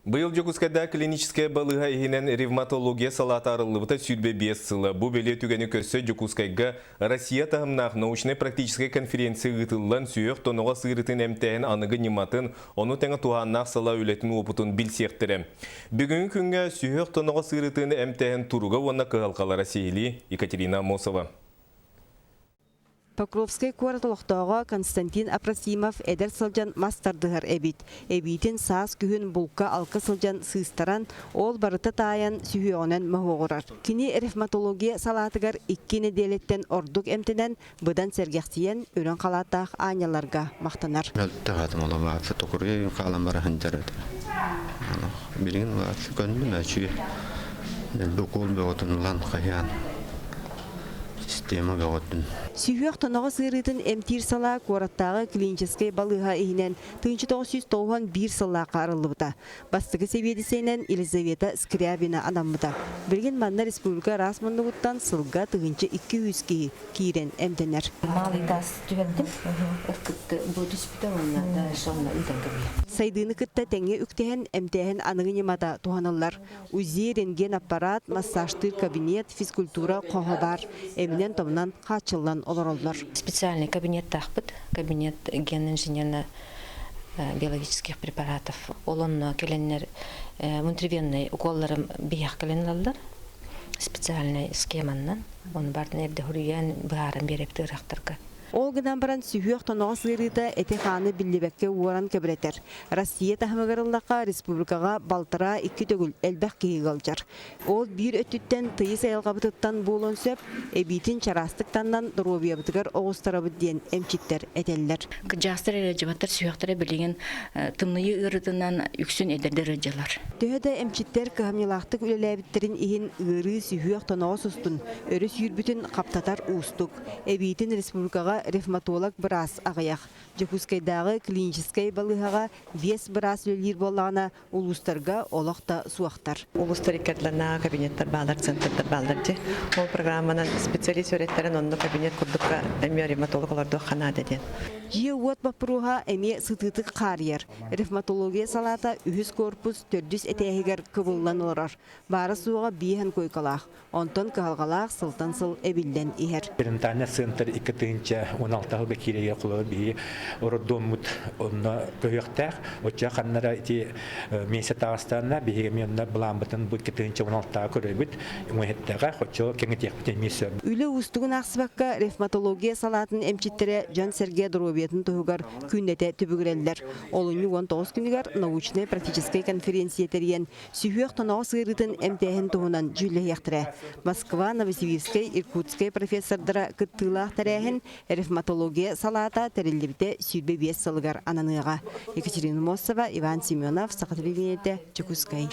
Быйыл Жокускайда клиническая балыга ихинен ревматология салаты арылыбыта сүрбе 5 сылы. Бу беле түгені көрсі Жокускайга Россия тағымнақ научно-практическая конференция ғытылдан сүйек тоныға сығырытын әмтәйін анығы нематын, оны тәңі туғаннақ сала өлетін опытын білсектірі. Бүгін күнге сүйек тоныға сығырытын әмтәйін тұруға онна қығалқалара сейілі Екатерина Мосова. Покровской куартылықтағы Константин Апрасимов әдір сылжан мастардығыр әбит. Әбитін саас күхін бұлқа алқы сылжан сыстаран, ол барыты таян сүйеғынан мұғығырар. Кini ревматология салатығыр 2 неделеттен ордық әмтінен бұдан сәргәқтиен өрін қалаттақ аняларға мақтанар. Тағатым ола бақсы тоқырға қалам бары ханжарады. Білген бақсы көндім әчуе. Бүкіл бөғытынлан қаян. Система бөғытын. Сүйек тоноғы сырытын әмтир сала қораттағы клиническай балыға ихінен 1991 сыллаға арылыбыта. Бастығы себедісейнен Елизавета Скрябина адамыда. Білген манна республика расмандығыттан сылға тұғынчы 200 кейі кейрен әмденер. Сайдыны күтті тәңе үктеген әмтәген анығы немада туғанылар. Узи рентген аппарат, массажтыр кабинет, физкультура қоғы бар. Әмінен томнан қачылдан олар. Специальный кабинет тахпыт, кабинет ген-инженерно-биологических препаратов. Олонно келеннер внутривенный уколларым бияқ келенлалар. Специальный схеманнан. Он бардын эрде хүрген баарын берепті ырақтырға. Ол гынан баран сүйек тоноғы сырыта әте қаны білдебәкке уаран көбіретер. Россия тахымығырыллаққа республикаға балтыра 2 төгіл әлбәқ кейі қалжар. Ол бір өттіттен тыйыс айылғабытыттан болын сөп, әбейтін чарастықтаннан дұробиябытығыр оғыстарабыд ден әмчиттер әтелілер. Жастыр әрәжібаттар сүйектері білеген тымнıyı ұрытынан үксін әдердер өджалар. Төхеді әмчиттер кығамнелақтық үлеләбіттерін ехін ғыры сүйек тоноғы сұстын, өрі сүйірбітін қаптатар ұстық. Әбейтін республикаға ревматолог біраз ағаяқ. Жокускайдағы клиническай балығаға вес біраз өлер болағына улустарға олақта суақтар. Улустар икетлерна кабинеттер балдар, центрдер балдар же. Ол программанан специалист өреттерін онды кабинет күрдікка әме ревматологларды қана деден. Жие уот бапыруға әме сытытық қарьер. Ревматология салата үхіз корпус 400 әтәйгер кывылдан олар. Бары суға бейхен койкалақ. Онтон кығалғалақ сылтан сыл әбілден ихер. Перинтания центр 16 бекиреге құлы бейі роддомут онна көйіқтәк. Отча қаннара ити месет ағыстанна бейгеме онна бұламбытын бұл 16 көрөбіт. Үңеттіға қочо кеңетек бітен месі. Үлі ұстығын ақсыбаққа ревматология салатын әмчеттері Жан Сергей Доробиятын тұғығар күннете түбігірелдер. Олыны 19 күнігер научно-практическай конференция терген сүйек тонағы сығырытын әмтәйін тұғынан жүлі яқтыры. Москва, Новосибирскай, Иркутскай профессордара кыттылақ тәрәхін ревматология салата тәрелдебіте сүйбе 5 сылығар ананыға. Екатерина Мосова, Иван Семенов, Сақатылевенеті, Жокускай.